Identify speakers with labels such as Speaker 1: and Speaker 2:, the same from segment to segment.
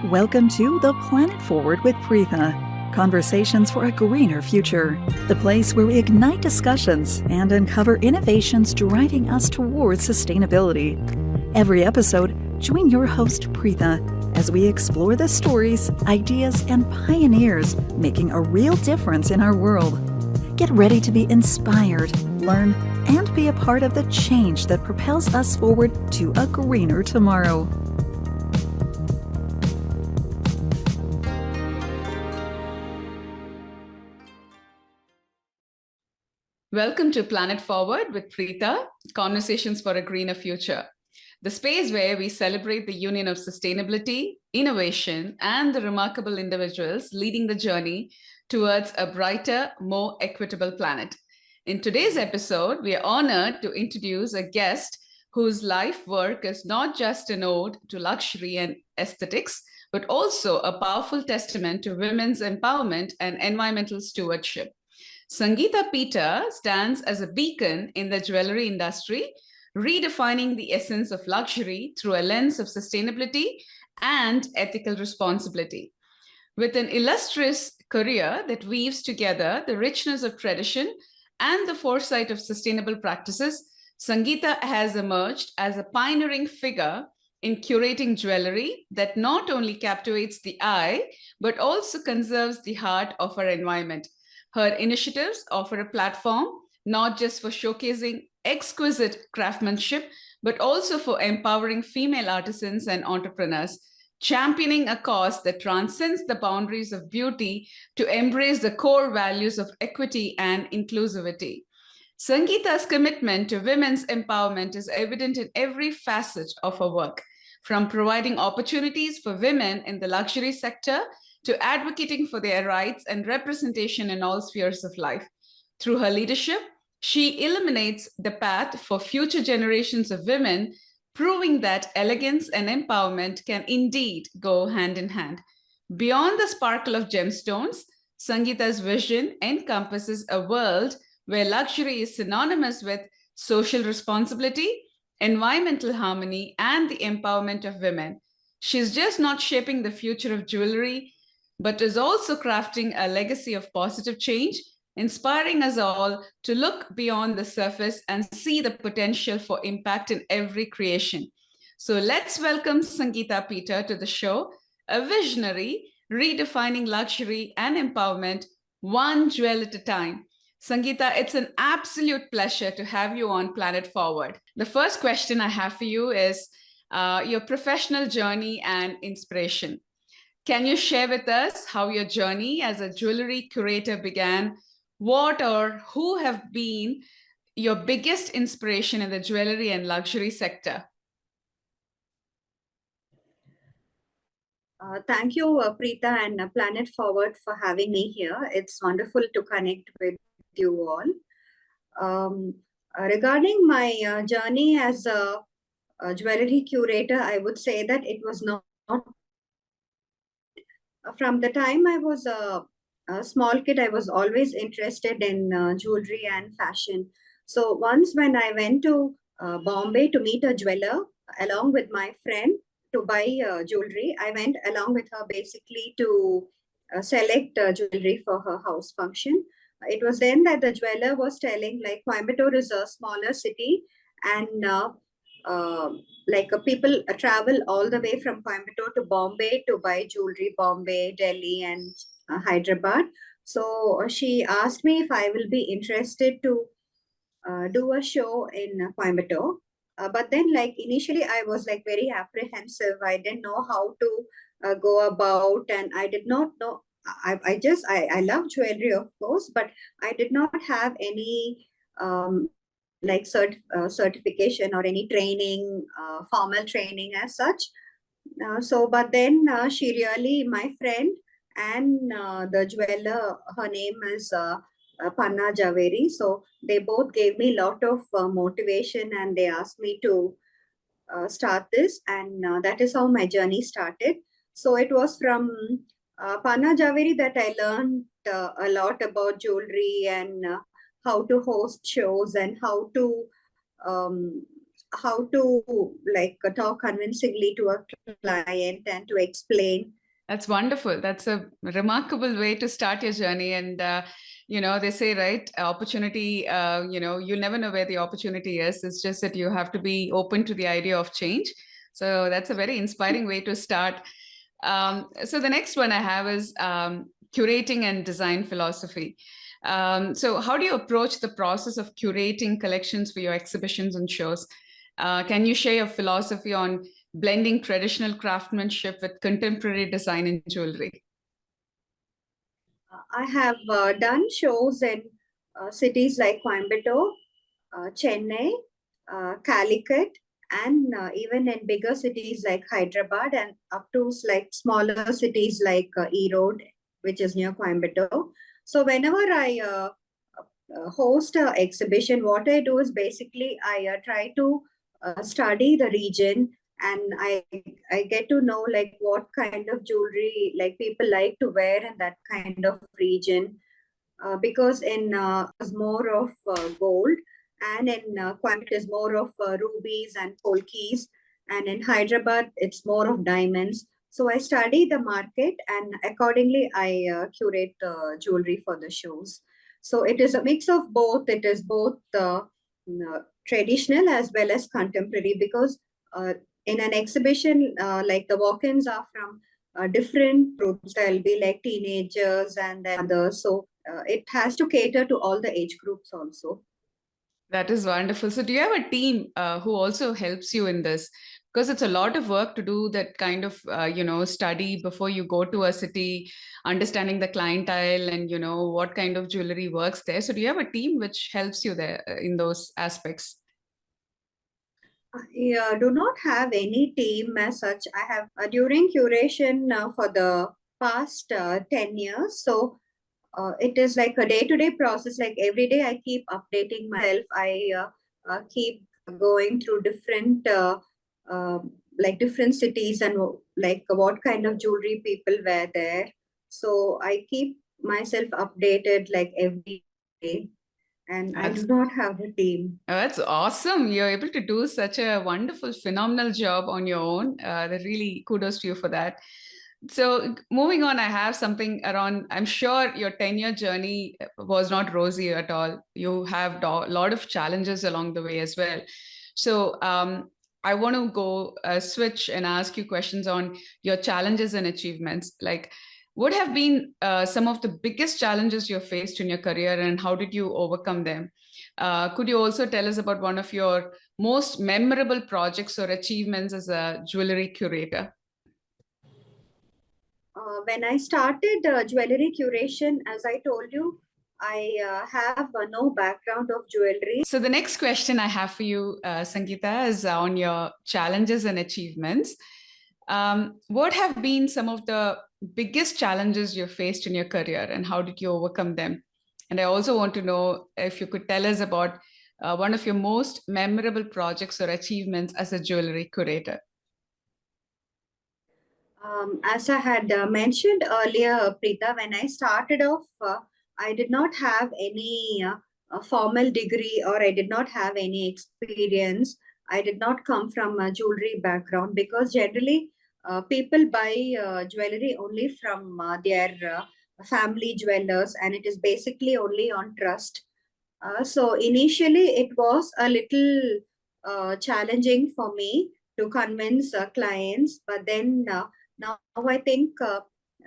Speaker 1: Welcome to The Planet Forward with Preetha, conversations for a greener future, the place where we ignite discussions and uncover innovations driving us towards sustainability. Every episode, join your host Preetha as we explore the stories, ideas, and pioneers making a real difference in our world. Get ready to be inspired, learn, and be a part of the change that propels us forward to a greener tomorrow.
Speaker 2: Welcome to Planet Forward with Preetha, Conversations for a Greener Future, the space where we celebrate the union of sustainability, innovation, and the remarkable individuals leading the journey towards a brighter, more equitable planet. In today's episode, we are honored to introduce a guest whose life work is not just an ode to luxury and aesthetics, but also a powerful testament to women's empowerment and environmental stewardship. Sangeetha Peter stands as a beacon in the jewelry industry, redefining the essence of luxury through a lens of sustainability and ethical responsibility. With an illustrious career that weaves together the richness of tradition and the foresight of sustainable practices, Sangeetha has emerged as a pioneering figure in curating jewelry that not only captivates the eye, but also conserves the heart of our environment. Her initiatives offer a platform not just for showcasing exquisite craftsmanship, but also for empowering female artisans and entrepreneurs, championing a cause that transcends the boundaries of beauty to embrace the core values of equity and inclusivity. Sangeetha's commitment to women's empowerment is evident in every facet of her work, from providing opportunities for women in the luxury sector to advocating for their rights and representation in all spheres of life. Through her leadership, she illuminates the path for future generations of women, proving that elegance and empowerment can indeed go hand in hand. Beyond the sparkle of gemstones, Sangeetha's vision encompasses a world where luxury is synonymous with social responsibility, environmental harmony, and the empowerment of women. She's just not shaping the future of jewelry, but is also crafting a legacy of positive change, inspiring us all to look beyond the surface and see the potential for impact in every creation. So let's welcome Sangeetha Peter to the show, a visionary redefining luxury and empowerment one jewel at a time. Sangeetha, it's an absolute pleasure to have you on Planet Forward. The first question I have for you is your professional journey and inspiration. Can you share with us how your journey as a jewelry curator began? What or who have been your biggest inspiration in the jewelry and luxury sector?
Speaker 3: Thank you, Preetha and Planet Forward for having me here. It's wonderful to connect with you all. Regarding my journey as a jewelry curator, I would say that it was not from the time I was a small kid, I was always interested in jewelry and fashion. So once when I went to Bombay to meet a jeweler along with my friend to buy jewelry, I went along with her basically to select jewelry for her house function. It was then that the jeweler was telling, like, Coimbatore is a smaller city, and people travel all the way from Coimbatore to Bombay to buy jewelry, Bombay, Delhi, and Hyderabad. So she asked me if I will be interested to do a show in Coimbatore. But then, like, initially I was like very apprehensive. I didn't know how to go about, and I did not know. I love jewelry, of course, but I did not have any certification or any training, formal training as such. But then she really, my friend and the jeweler, her name is Panna Javeri. So they both gave me a lot of motivation, and they asked me to start this. And that is how my journey started. So it was from Panna Javeri that I learned a lot about jewelry and how to host shows and um, how to like talk convincingly to a client and to explain.
Speaker 2: That's wonderful. That's a remarkable way to start your journey. And, they say, right, opportunity, you'll never know where the opportunity is. It's just that you have to be open to the idea of change. So that's a very inspiring way to start. So the next one I have is curating and design philosophy. So how do you approach the process of curating collections for your exhibitions and shows? Can you share your philosophy on blending traditional craftsmanship with contemporary design in jewelry?
Speaker 3: I have done shows in cities like Coimbatore, Chennai, Calicut, and even in bigger cities like Hyderabad, and up to like smaller cities like Erode, which is near Coimbatore. So whenever I host an exhibition, what I do is basically I try to study the region, and I get to know like what kind of jewelry like people like to wear in that kind of region. Because in is more of gold, and in Coimbatore is more of rubies and polkis, and in Hyderabad it's more of diamonds. So I study the market, and accordingly I curate the jewelry for the shows. So it is a mix of both. It is both traditional as well as contemporary, because in an exhibition, like the walk-ins are from different groups. There'll be like teenagers and then others. So it has to cater to all the age groups also.
Speaker 2: That is wonderful. So do you have a team who also helps you in this? Because it's a lot of work to do that kind of, study before you go to a city, understanding the clientele and, what kind of jewelry works there. So do you have a team which helps you there in those aspects?
Speaker 3: I do not have any team as such. I have during curation for the past 10 years. So it is like a day-to-day process. Like every day I keep updating myself. I keep going through different uh, like different cities, and like what kind of jewelry people wear there. So I keep myself updated like every day, and I
Speaker 2: That's
Speaker 3: do not have a team.
Speaker 2: That's awesome. You're able to do such a wonderful, phenomenal job on your own. That really kudos to you for that. So, moving on, I have something around. I'm sure your 10-year journey was not rosy at all. You have a lot of challenges along the way as well. So, I want to go switch and ask you questions on your challenges and achievements. Like, what have been some of the biggest challenges you faced in your career, and how did you overcome them? Could you also tell us about one of your most memorable projects or achievements as a jewelry curator?
Speaker 3: When I started jewelry curation, as I told you, I have no background of jewelry.
Speaker 2: So the next question I have for you, Sangeetha, is on your challenges and achievements. What have been some of the biggest challenges you faced in your career, and how did you overcome them? And I also want to know if you could tell us about one of your most memorable projects or achievements as a jewelry curator.
Speaker 3: As I had mentioned earlier, Preetha, when I started off, I did not have any formal degree, or I did not have any experience. I did not come from a jewelry background, because generally people buy jewelry only from their family jewelers, and it is basically only on trust. So initially, it was a little challenging for me to convince clients, but then now I think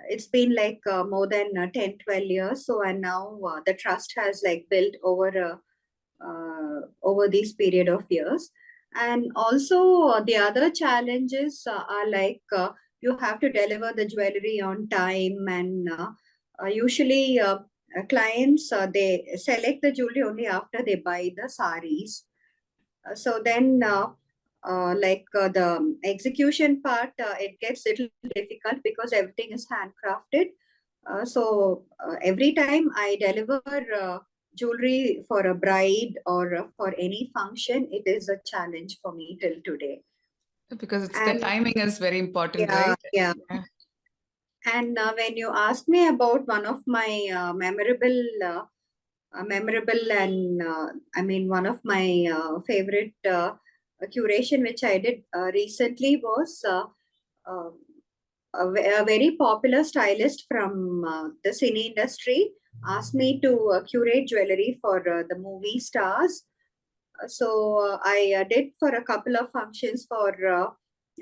Speaker 3: it's been like more than 10, 12 years. So, and now the trust has like built over this period of years. And also the other challenges are like you have to deliver the jewelry on time, and usually clients they select the jewelry only after they buy the saris. So then the execution part, it gets little difficult because everything is handcrafted. So every time I deliver jewelry for a bride or for any function, it is a challenge for me till today.
Speaker 2: Because the
Speaker 3: And
Speaker 2: timing is very important,
Speaker 3: yeah,
Speaker 2: right?
Speaker 3: yeah.
Speaker 2: Yeah.
Speaker 3: And when you ask me about one of my memorable and I mean one of my favorite curation which I did recently was a very popular stylist from the cine industry asked me to curate jewelry for the movie stars. So I did for a couple of functions for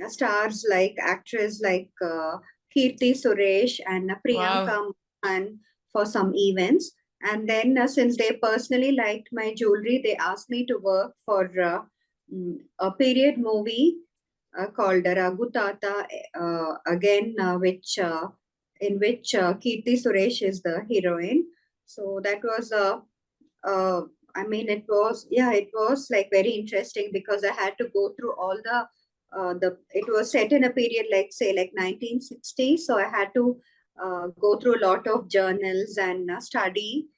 Speaker 3: stars like actress like Kirti Suresh and
Speaker 2: Wow.
Speaker 3: Priyanka Mohan for some events. And then since they personally liked my jewelry, they asked me to work for a period movie called Ragutata again, which in which Kirti Suresh is the heroine. So that was uh, I mean, it was like very interesting because I had to go through all it was set in a period like, say, like 1960. So I had to go through a lot of journals and study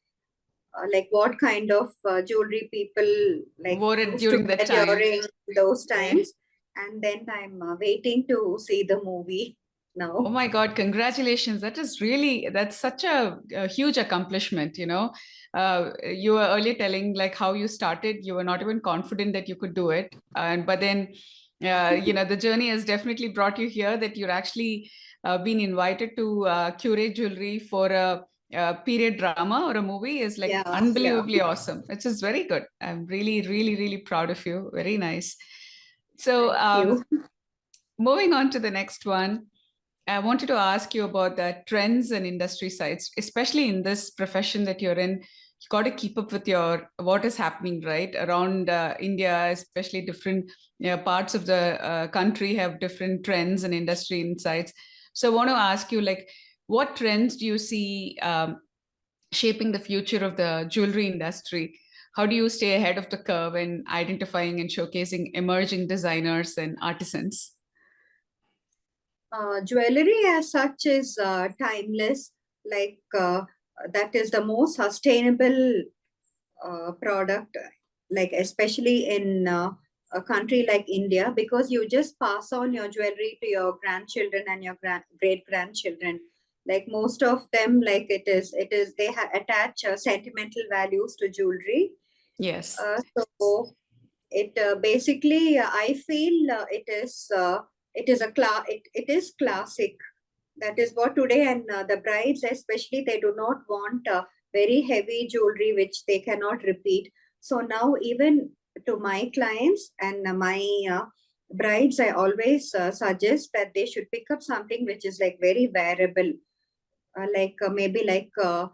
Speaker 3: like what kind of jewelry people like
Speaker 2: Wore it
Speaker 3: used to
Speaker 2: during that
Speaker 3: wear
Speaker 2: time.
Speaker 3: during those
Speaker 2: Yeah.
Speaker 3: times. And then I'm waiting to see the movie
Speaker 2: Oh
Speaker 3: now.
Speaker 2: my God, congratulations. That's such a huge accomplishment, you know. You were earlier telling like how you started, you were not even confident that you could do it. And but then, you know, the journey has definitely brought you here that you're actually been invited to curate jewelry for a period drama or a movie is like
Speaker 3: Yeah, yeah.
Speaker 2: unbelievably awesome. It's just very good. I'm really, really, really proud of you. Very nice. So,
Speaker 3: Thank you.
Speaker 2: moving on to the next one. I wanted to ask you about the trends and industry sides, especially in this profession that you're in. You got to keep up with your what is happening right around India, especially different parts of the country have different trends and industry insights. So I want to ask you, like, what trends do you see shaping the future of the jewelry industry? How do you stay ahead of the curve in identifying and showcasing emerging designers and artisans?
Speaker 3: Jewelry as such is timeless, like that is the most sustainable product, like especially in a country like India, because you just pass on your jewelry to your grandchildren and your great grandchildren. Like most of them, like they attach sentimental values to jewelry.
Speaker 2: Yes.
Speaker 3: So it basically, I feel it is classic. That is what today, and the brides especially, they do not want very heavy jewelry which they cannot repeat. So now even to my clients and my brides, I always suggest that they should pick up something which is like very wearable, like maybe like a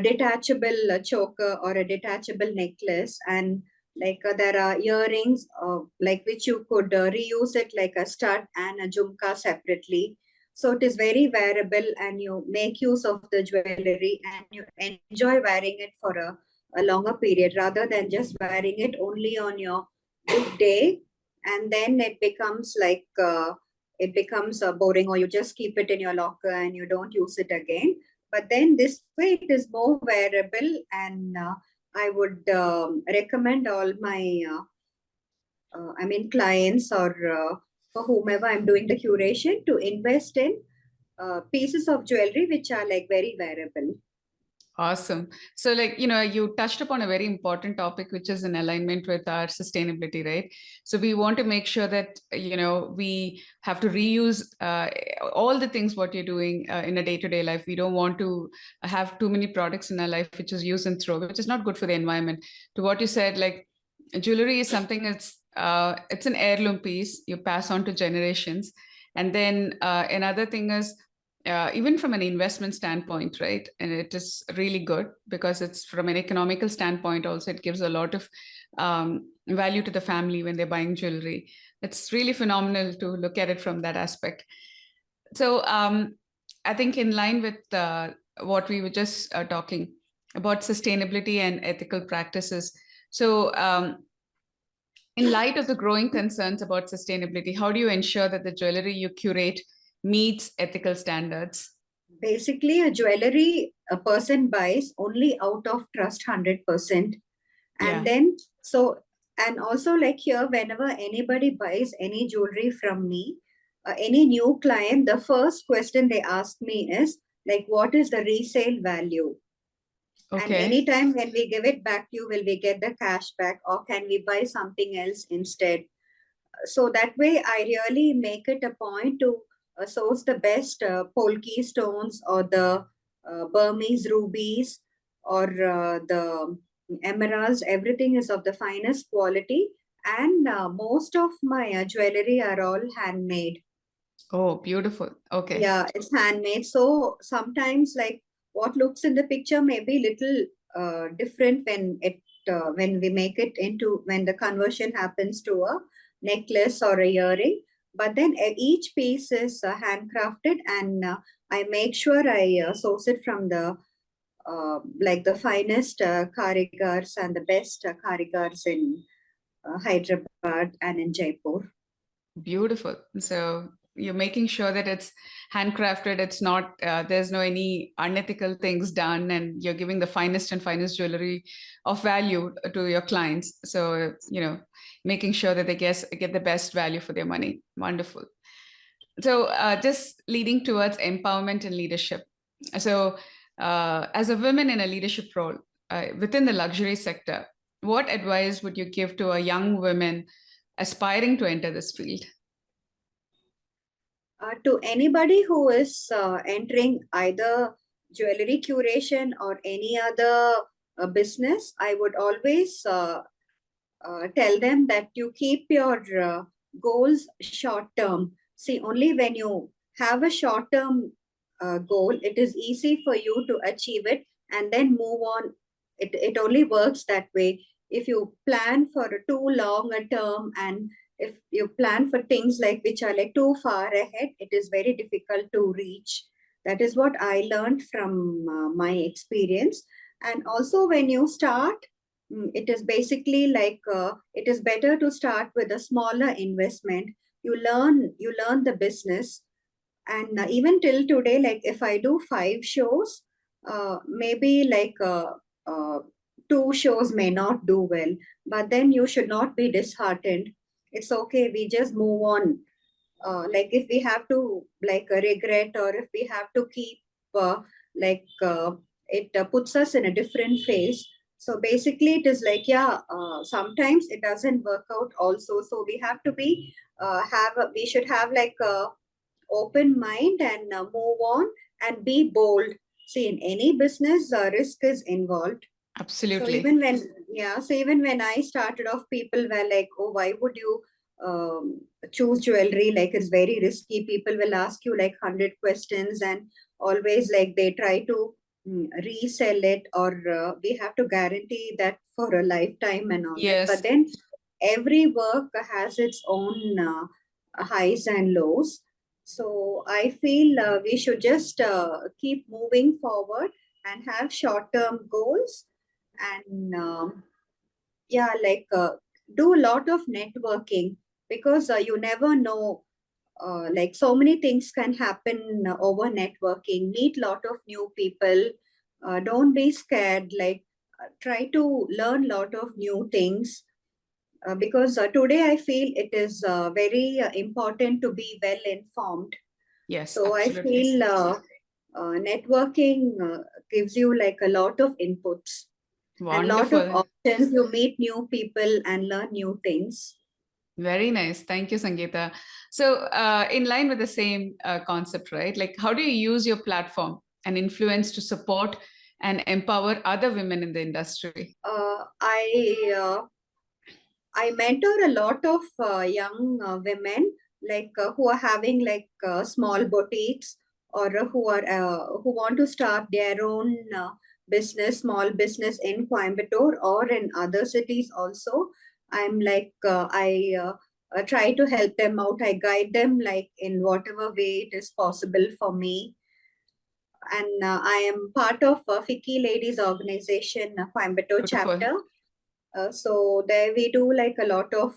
Speaker 3: detachable choker or a detachable necklace. And like there are earrings like which you could reuse it like a stud and a jhumka separately. So it is very wearable and you make use of the jewelry and you enjoy wearing it for a longer period rather than just wearing it only on your big day. And then it becomes boring, or you just keep it in your locker and you don't use it again. But then this way it is more wearable, and I would recommend all my clients, or for whomever I'm doing the curation, to invest in pieces of jewelry which are like very wearable.
Speaker 2: Awesome. So, like, you know, you touched upon a very important topic, which is in alignment with our sustainability, right? So, we want to make sure that, you know, we have to reuse all the things what you're doing in a day to day life. We don't want to have too many products in our life, which is use and throw, which is not good for the environment. To what you said, like, jewelry is something it's an heirloom piece you pass on to generations. And then another thing is, even from an investment standpoint, right? And it is really good because it's from an economical standpoint, also, it gives a lot of value to the family when they're buying jewelry. It's really phenomenal to look at it from that aspect. So, I think, in line with what we were just talking about sustainability and ethical practices. So, in light of the growing concerns about sustainability, how do you ensure that the jewelry you curate meets ethical standards?
Speaker 3: Basically, a jewelry a person buys only out of trust 100%. And
Speaker 2: Yeah.
Speaker 3: then, so, and also like here, whenever anybody buys any jewelry from me, any new client, the first question they ask me is like, what is the resale value? And
Speaker 2: Okay.
Speaker 3: anytime when we give it back to you, will we get the cash back, or can we buy something else instead? So that way, I really make it a point to source the best polki stones, or the Burmese rubies, or the emeralds. Everything is of the finest quality, and most of my jewelry are all handmade.
Speaker 2: Oh, beautiful. Okay.
Speaker 3: Yeah, it's handmade. So sometimes, like, what looks in the picture may be little different when we make it into, when the conversion happens to a necklace or a earring. But then each piece is handcrafted, and I make sure I source it from the like the finest karigars and the best karigars in Hyderabad and in Jaipur.
Speaker 2: Beautiful. So you're making sure that it's handcrafted. It's not, there's no any unethical things done, and you're giving the finest and finest jewelry of value to your clients. So, making sure that they get the best value for their money. Wonderful. So just leading towards empowerment and leadership. So as a woman in a leadership role within the luxury sector, what advice would you give to a young woman aspiring to enter this field?
Speaker 3: To anybody who is entering either jewelry curation or any other business, I would always tell them that you keep your goals short term. See, only when you have a short term goal, it is easy for you to achieve it and then move on. It only works that way. If you plan for a too long a term, and if you plan for things like which are like too far ahead, it is very difficult to reach. That is what I learned from my experience. And also, when you start, it is basically like it is better to start with a smaller investment. You learn the business, and even till today, like if I do 5 shows, maybe like uh, 2 shows may not do well, but then you should not be disheartened. It's okay, we just move on. Like if we have to like regret, or if we have to keep like it puts us in a different phase. So basically it is like, yeah, sometimes it doesn't work out also, so we have to be we should have like a open mind, and move on and be bold. See, in any business, risk is involved. So
Speaker 2: Absolutely.
Speaker 3: even when, yeah, so even when I started off, people were like, oh, why would you choose jewelry? Like, it's very risky. People will ask you like 100 questions, and always like they try to resell it, or we have to guarantee that for a lifetime and all that.
Speaker 2: Yes,
Speaker 3: But then every work has its own highs and lows. So I feel we should just keep moving forward and have short-term goals, and yeah, like do a lot of networking, because you never know, like so many things can happen over networking. Meet lot of new people. Don't be scared, like try to learn lot of new things, because today I feel it is very important to be well informed.
Speaker 2: yes,
Speaker 3: So I
Speaker 2: absolutely.
Speaker 3: feel networking gives you like a lot of inputs and lot of
Speaker 2: Wonderful.
Speaker 3: options. You meet new people and learn new things.
Speaker 2: Very nice. Thank you, Sangeeta. So, in line with the same concept, right? Like, how do you use your platform and influence to support and empower other women in the industry?
Speaker 3: I mentor a lot of young women, like who are having like small boutiques, or who want to start their own business, small business in Coimbatore or in other cities also. I'm like I try to help them out. I guide them like in whatever way it is possible for me. And I am part of Fiki Ladies Organization Coimbatore
Speaker 2: Beautiful.
Speaker 3: chapter. So there we do like a lot of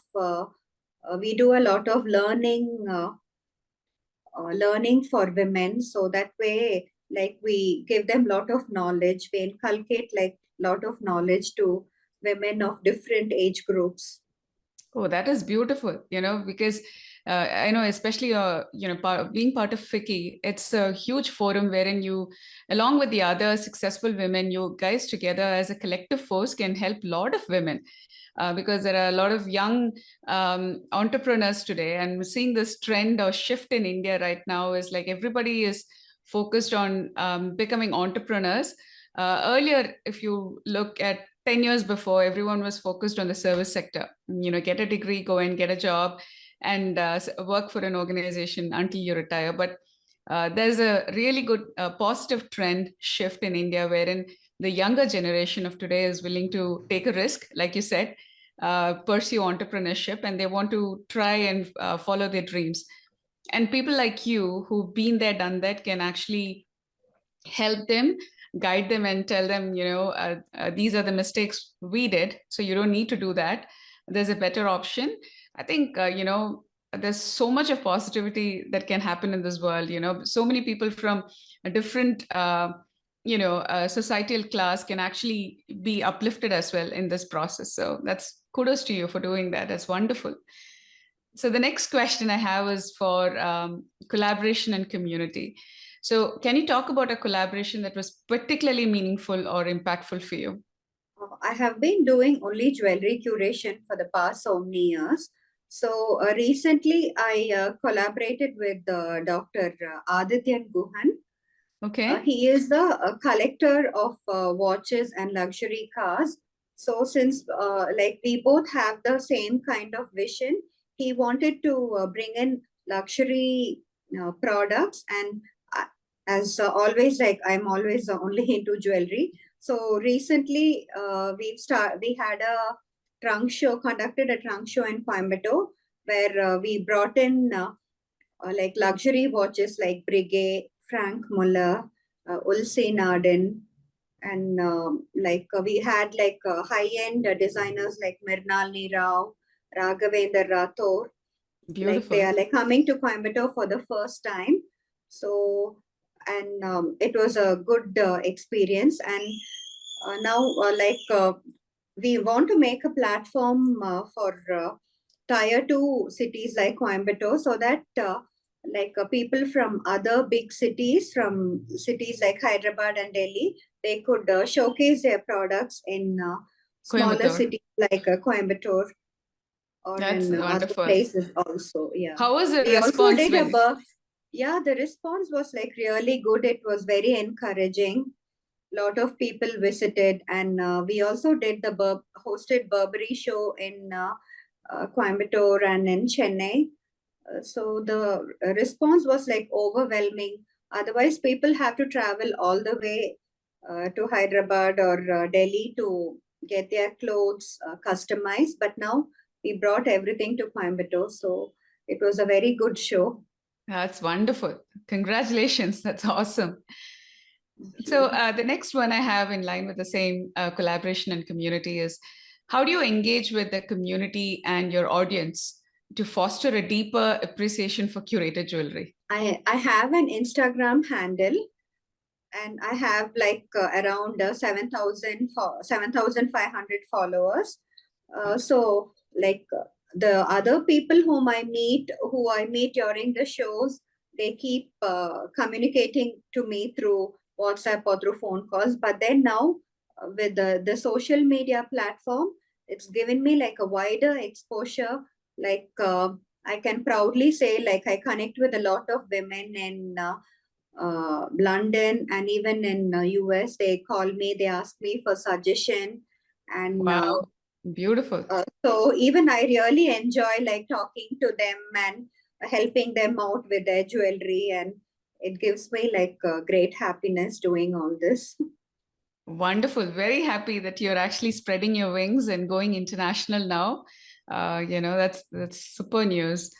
Speaker 3: we do a lot of learning for women. So that way, like we give them lot of knowledge. We inculcate like lot of knowledge to women of different age groups.
Speaker 2: Oh, that is beautiful, because I know, especially being part of FICCI, it's a huge forum wherein you, along with the other successful women, you guys together as a collective force can help a lot of women. Because there are a lot of young entrepreneurs today, and we're seeing this trend or shift in India right now is like everybody is focused on becoming entrepreneurs. Earlier, if you look at 10 years before, everyone was focused on the service sector. Get a degree, go and get a job, and work for an organization until you retire. But there's a really good positive trend shift in India wherein the younger generation of today is willing to take a risk, like you said, pursue entrepreneurship, and they want to try and follow their dreams. And people like you who've been there, done that, can actually help them, guide them, and tell them, these are the mistakes we did, so you don't need to do that. There's a better option. I think, there's so much of positivity that can happen in this world. So many people from a different, societal class can actually be uplifted as well in this process. So that's kudos to you for doing that. That's wonderful. So the next question I have is for collaboration and community. So can you talk about a collaboration that was particularly meaningful or impactful for you?
Speaker 3: I have been doing only jewelry curation for the past so many years. So recently I collaborated with Dr. Adityan Guhan.
Speaker 2: Okay.
Speaker 3: He is the collector of watches and luxury cars. So since like we both have the same kind of vision, he wanted to bring in luxury products. And as always, like I'm always only into jewelry. So recently we had a trunk show, conducted a trunk show in Coimbatore, where we brought in like luxury watches like Breguet, Frank Muller, Ulse Nardin, and we had like high-end designers like Mrinalini Rao, Raghavendra Rathore. Like
Speaker 2: Beautiful.
Speaker 3: they are like coming to Coimbatore for the first time. So, and it was a good experience. And now we want to make a platform for tier 2 cities like Coimbatore, so that people from other big cities, from cities like Hyderabad and Delhi, they could showcase their products in smaller
Speaker 2: Coimbatore.
Speaker 3: cities like Coimbatore or
Speaker 2: That's
Speaker 3: in other
Speaker 2: wonderful.
Speaker 3: places also. Yeah.
Speaker 2: How was the
Speaker 3: We also
Speaker 2: response
Speaker 3: did
Speaker 2: when?
Speaker 3: Yeah, the response was like really good. It was very encouraging. Lot of people visited, and we also did the hosted Burberry show in Coimbatore and in Chennai. So the response was like overwhelming. Otherwise, people have to travel all the way to Hyderabad or Delhi to get their clothes customized. But now we brought everything to Coimbatore. So it was a very good show.
Speaker 2: That's wonderful. Congratulations. That's awesome. So the next one I have in line with the same collaboration and community is, how do you engage with the community and your audience to foster a deeper appreciation for curated jewelry?
Speaker 3: I have an Instagram handle, and I have like around 7,500 followers. So like the other people who I meet during the shows, they keep communicating to me through WhatsApp or through phone calls. But then now with the social media platform, it's given me like a wider exposure. Like I can proudly say, like I connect with a lot of women in London, and even in US. They call me, they ask me for suggestion, and
Speaker 2: Wow, beautiful.
Speaker 3: so even I really enjoy like talking to them and helping them out with their jewelry, and it gives me like great happiness doing all this.
Speaker 2: Wonderful. Very happy that you're actually spreading your wings and going international now. That's super news.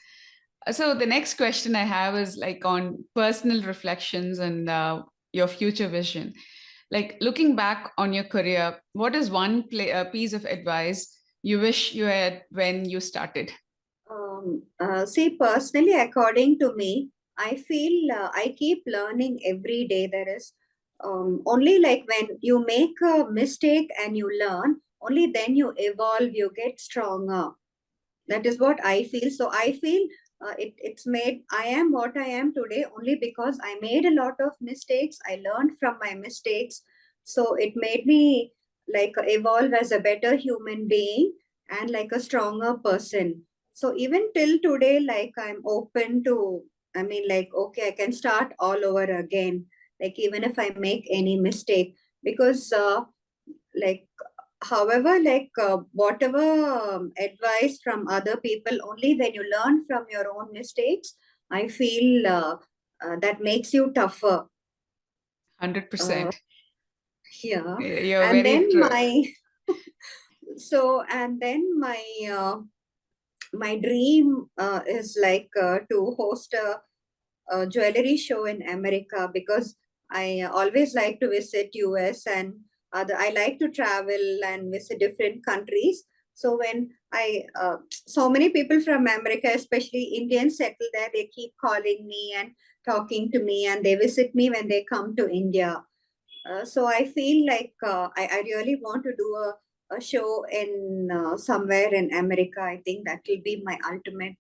Speaker 2: So the next question I have is like on personal reflections and your future vision. Like looking back on your career, what is one piece of advice you wish you had when you started?
Speaker 3: See, personally, according to me, I feel I keep learning every day. There is only like when you make a mistake and you learn, only then you evolve, you get stronger. That is what I feel. So I feel it's made, I am what I am today only because I made a lot of mistakes. I learned from my mistakes. So it made me like evolve as a better human being and like a stronger person. So even till today, like I'm open to, I mean, like, okay, I can start all over again. Like even if I make any mistake, because like however, like whatever advice from other people, only when you learn from your own mistakes, I feel that makes you tougher.
Speaker 2: 100%.
Speaker 3: Yeah.
Speaker 2: You're
Speaker 3: And
Speaker 2: very
Speaker 3: then
Speaker 2: true.
Speaker 3: my dream is like to host a jewelry show in America, because I always like to visit US and I like to travel and visit different countries. So when so many people from America, especially Indians, settle there, they keep calling me and talking to me, and they visit me when they come to India. So I feel like I really want to do a show in somewhere in America. I think that will be my ultimate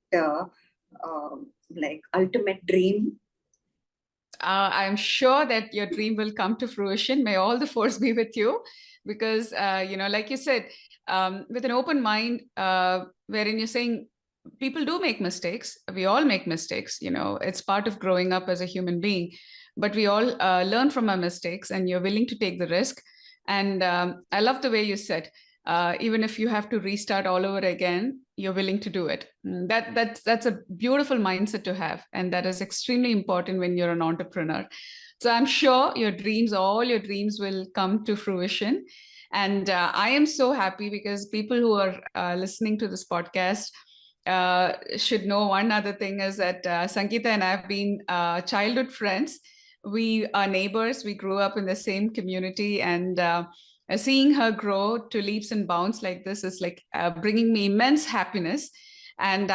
Speaker 3: dream.
Speaker 2: I'm sure that your dream will come to fruition. May all the force be with you, because like you said, with an open mind, wherein you're saying people do make mistakes. We all make mistakes. It's part of growing up as a human being, but we all learn from our mistakes, and you're willing to take the risk. And I love the way you said, even if you have to restart all over again, you're willing to do it. That's a beautiful mindset to have, and that is extremely important when you're an entrepreneur. So I'm sure all your dreams will come to fruition. And I am so happy, because people who are listening to this podcast should know one other thing, is that Sangeetha and I have been childhood friends. We are neighbors. We grew up in the same community, and seeing her grow to leaps and bounds like this is like bringing me immense happiness. And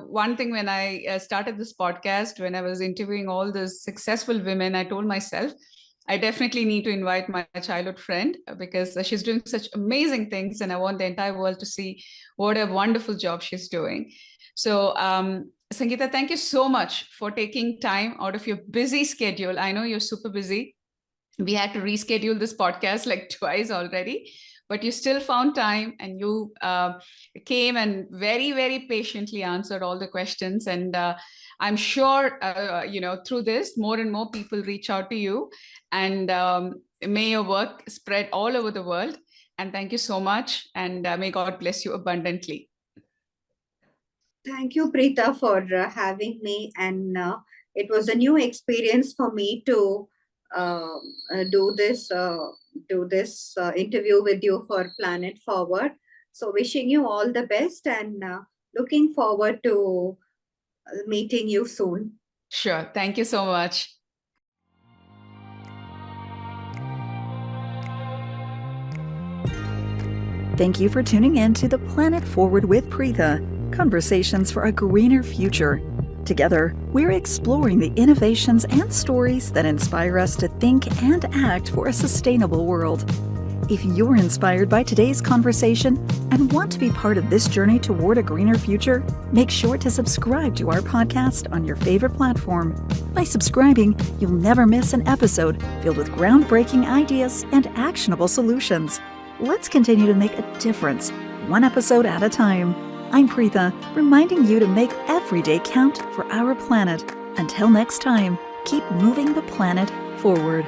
Speaker 2: one thing, when I started this podcast, when I was interviewing all those successful women, I told myself I definitely need to invite my childhood friend, because she's doing such amazing things, and I want the entire world to see what a wonderful job she's doing. So Sangeetha, thank you so much for taking time out of your busy schedule. I know you're super busy. We had to reschedule this podcast like twice already, but you still found time, and you came and very, very patiently answered all the questions. And I'm sure through this, more and more people reach out to you, and may your work spread all over the world. And thank you so much, and may God bless you abundantly.
Speaker 3: Thank you, Preetha, for having me. And it was a new experience for me to uh, do this interview with you for Planet Forward. So, wishing you all the best, and looking forward to meeting you soon.
Speaker 2: Sure. Thank you so much.
Speaker 1: Thank you for tuning in to the Planet Forward with Preetha, conversations for a greener future. Together, we're exploring the innovations and stories that inspire us to think and act for a sustainable world. If you're inspired by today's conversation and want to be part of this journey toward a greener future, make sure to subscribe to our podcast on your favorite platform. By subscribing, you'll never miss an episode filled with groundbreaking ideas and actionable solutions. Let's continue to make a difference, one episode at a time. I'm Preetha, reminding you to make every day count for our planet. Until next time, keep moving the planet forward.